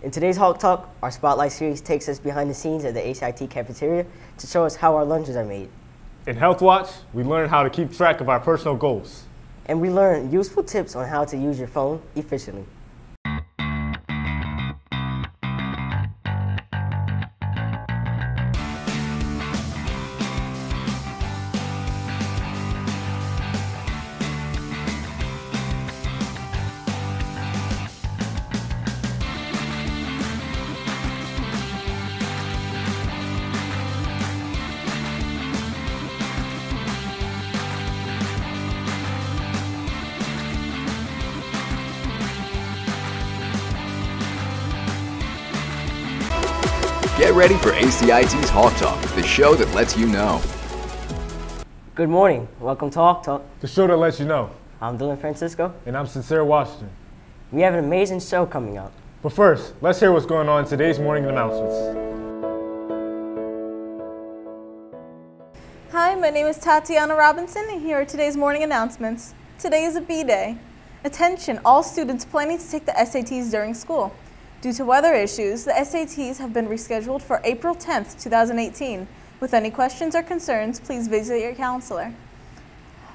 In today's Hawk Talk, our Spotlight series takes us behind the scenes of the ACIT cafeteria to show us how our lunches are made. In Health Watch, we learn how to keep track of our personal goals. And we learn useful tips on how to use your phone efficiently. Get ready for ACIT's Hawk Talk, the show that lets you know. Good morning. Welcome to Hawk Talk. The show that lets you know. I'm Dylan Francisco. And I'm Sincere Washington. We have an amazing show coming up. But first, let's hear what's going on in today's morning announcements. Hi, my name is Tatiana Robinson, and here are today's morning announcements. Today is a B-Day. Attention, all students planning to take the SATs during school. Due to weather issues, the SATs have been rescheduled for April 10th, 2018. With any questions or concerns, please visit your counselor.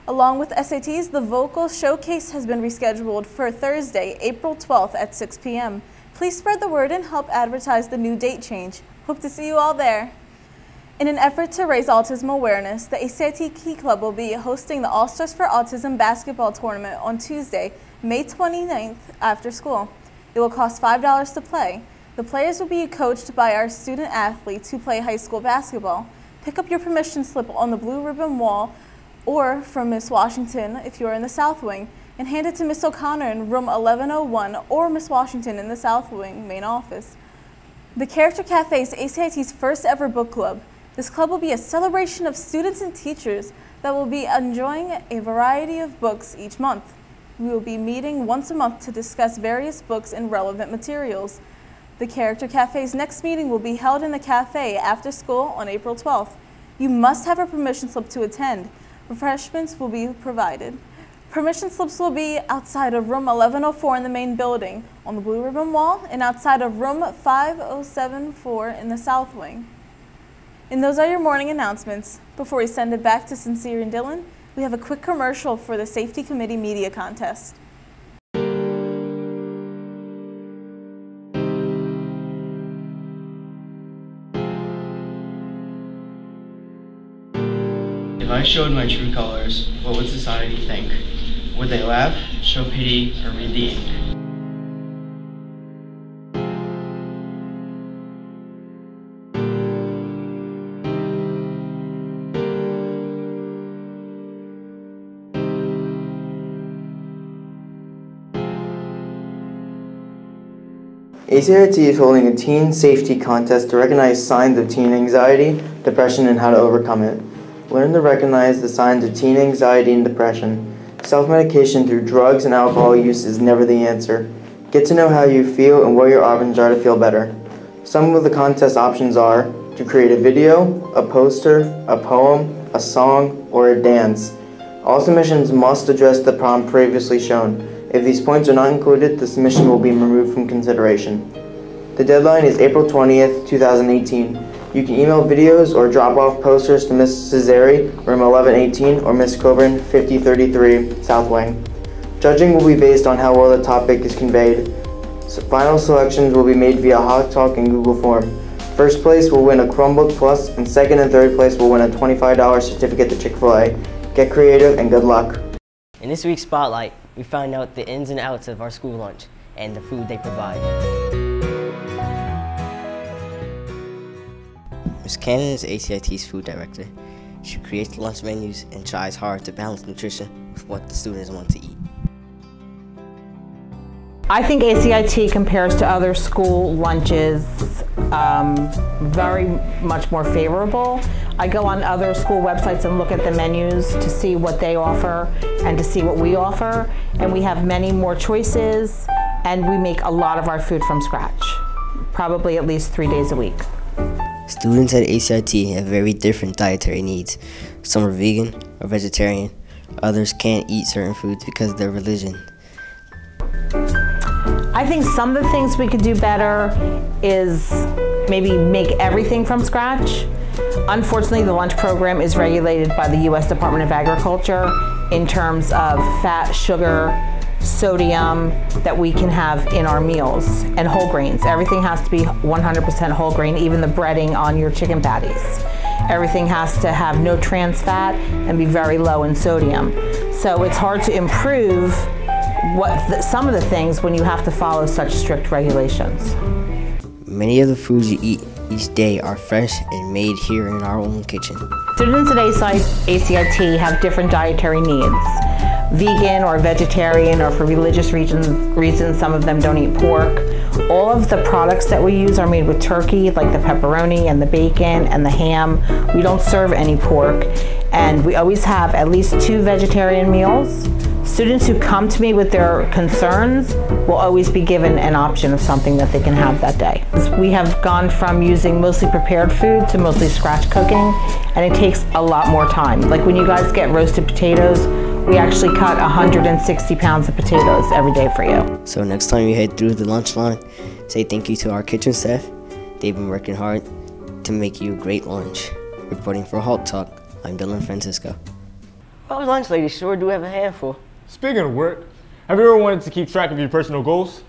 Along with SATs, the vocal showcase has been rescheduled for Thursday, April 12th at 6 p.m. Please spread the word and help advertise the new date change. Hope to see you all there. In an effort to raise autism awareness, the ACIT Key Club will be hosting the All-Stars for Autism basketball tournament on Tuesday, May 29th after school. It will cost $5 to play. The players will be coached by our student athletes who play high school basketball. Pick up your permission slip on the blue ribbon wall or from Miss Washington if you are in the South Wing, and hand it to Miss O'Connor in room 1101 or Miss Washington in the South Wing main office. The Character Cafe is ACIT's first ever book club. This club will be a celebration of students and teachers that will be enjoying a variety of books each month. We will be meeting once a month to discuss various books and relevant materials. The Character Cafe's next meeting will be held in the cafe after school on April 12th. You must have a permission slip to attend. Refreshments will be provided. Permission slips will be outside of room 1104 in the main building, on the blue ribbon wall, and outside of room 5074 in the South Wing. And those are your morning announcements. Before we send it back to Sincere and Dylan, we have a quick commercial for the Safety Committee Media Contest. If I showed my true colors, what would society think? Would they laugh, show pity, or read the ink? ACIT is holding a teen safety contest to recognize signs of teen anxiety, depression, and how to overcome it. Learn to recognize the signs of teen anxiety and depression. Self-medication through drugs and alcohol use is never the answer. Get to know how you feel and what your options are to feel better. Some of the contest options are to create a video, a poster, a poem, a song, or a dance. All submissions must address the prompt previously shown. If these points are not included, the submission will be removed from consideration. The deadline is April 20th, 2018. You can email videos or drop off posters to Ms. Cesari, room 1118, or Ms. Coburn, 5033, South Wing. Judging will be based on how well the topic is conveyed. Final selections will be made via Hawk Talk and Google Form. First place will win a Chromebook Plus, and second and third place will win a $25 certificate to Chick-fil-A. Get creative and good luck. In this week's Spotlight, we find out the ins and outs of our school lunch and the food they provide. Ms. Cannon is ACIT's food director. She creates lunch menus and tries hard to balance nutrition with what the students want to eat. I think ACIT compares to other school lunches very much more favorable. I go on other school websites and look at the menus to see what they offer and to see what we offer, and we have many more choices, and we make a lot of our food from scratch, probably at least 3 days a week. Students at ACIT have very different dietary needs. Some are vegan or vegetarian. Others can't eat certain foods because of their religion. I think some of the things we could do better is maybe make everything from scratch. Unfortunately, the lunch program is regulated by the U.S. Department of Agriculture in terms of fat, sugar, sodium that we can have in our meals, and whole grains. Everything has to be 100% whole grain, even the breading on your chicken patties. Everything has to have no trans fat and be very low in sodium. So it's hard to improve some of the things when you have to follow such strict regulations. Many of the foods you eat each day are fresh and made here in our own kitchen. Students at ACIT have different dietary needs. Vegan or vegetarian, or for religious reasons, some of them don't eat pork. All of the products that we use are made with turkey, like the pepperoni and the bacon and the ham. We don't serve any pork, and we always have at least 2 vegetarian meals. Students who come to me with their concerns will always be given an option of something that they can have that day. We have gone from using mostly prepared food to mostly scratch cooking, and it takes a lot more time. Like when you guys get roasted potatoes, we actually cut 160 pounds of potatoes every day for you. So next time you head through the lunch line, say thank you to our kitchen staff. They've been working hard to make you a great lunch. Reporting for Hawk Talk, I'm Dylan Francisco. Well, lunch ladies sure do have a handful. Speaking of work, have you ever wanted to keep track of your personal goals?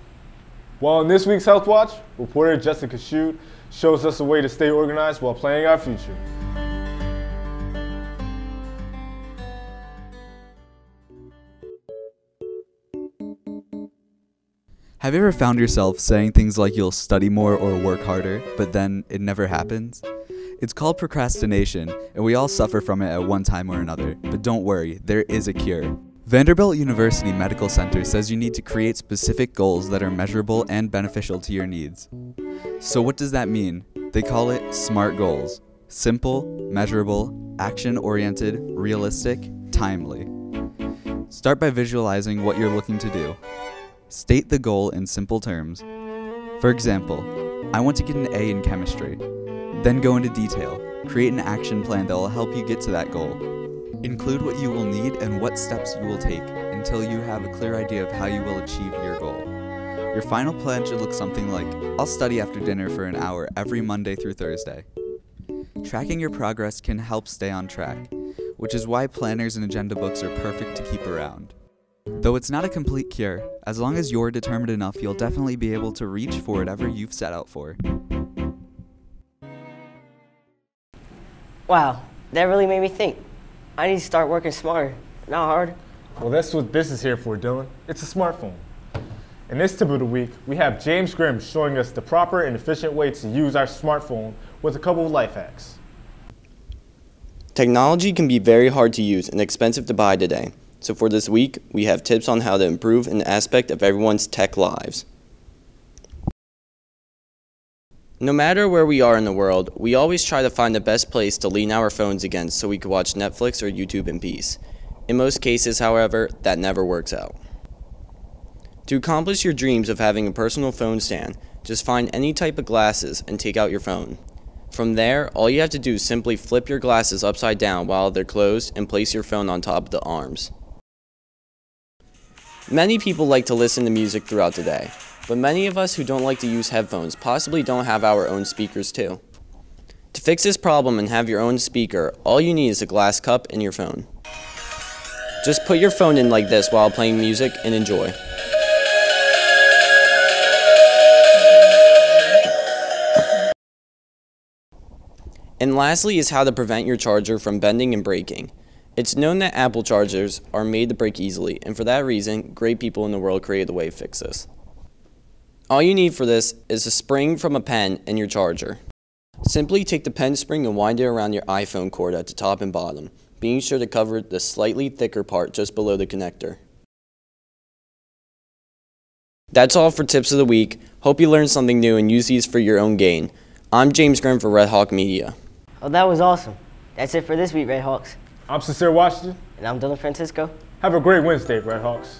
Well, in this week's Health Watch, reporter Jessica Shute shows us a way to stay organized while planning our future. Have you ever found yourself saying things like you'll study more or work harder, but then it never happens? It's called procrastination, and we all suffer from it at one time or another. But don't worry, there is a cure. Vanderbilt University Medical Center says you need to create specific goals that are measurable and beneficial to your needs. So what does that mean? They call it SMART goals. Simple, measurable, action-oriented, realistic, timely. Start by visualizing what you're looking to do. State the goal in simple terms. For example, I want to get an A in chemistry. Then go into detail. Create an action plan that will help you get to that goal. Include what you will need and what steps you will take until you have a clear idea of how you will achieve your goal. Your final plan should look something like, I'll study after dinner for an hour every Monday through Thursday. Tracking your progress can help stay on track, which is why planners and agenda books are perfect to keep around. Though it's not a complete cure, as long as you're determined enough, you'll definitely be able to reach for whatever you've set out for. Wow, that really made me think. I need to start working smarter, not harder. Well, that's what this is here for, Dylan. It's a smartphone. In this tip of the week, we have James Grimm showing us the proper and efficient way to use our smartphone with a couple of life hacks. Technology can be very hard to use and expensive to buy today. So for this week, we have tips on how to improve an aspect of everyone's tech lives. No matter where we are in the world, we always try to find the best place to lean our phones against so we can watch Netflix or YouTube in peace. In most cases, however, that never works out. To accomplish your dreams of having a personal phone stand, just find any type of glasses and take out your phone. From there, all you have to do is simply flip your glasses upside down while they're closed and place your phone on top of the arms. Many people like to listen to music throughout the day, but many of us who don't like to use headphones possibly don't have our own speakers too. To fix this problem and have your own speaker, all you need is a glass cup and your phone. Just put your phone in like this while playing music and enjoy. And lastly is how to prevent your charger from bending and breaking. It's known that Apple chargers are made to break easily, and for that reason, great people in the world created a way to fix this. All you need for this is a spring from a pen and your charger. Simply take the pen spring and wind it around your iPhone cord at the top and bottom, being sure to cover the slightly thicker part just below the connector. That's all for Tips of the Week. Hope you learned something new and use these for your own gain. I'm James Grimm for Red Hawk Media. Oh, that was awesome. That's it for this week, Red Hawks. I'm Sincere Washington. And I'm Dylan Francisco. Have a great Wednesday, Red Hawks.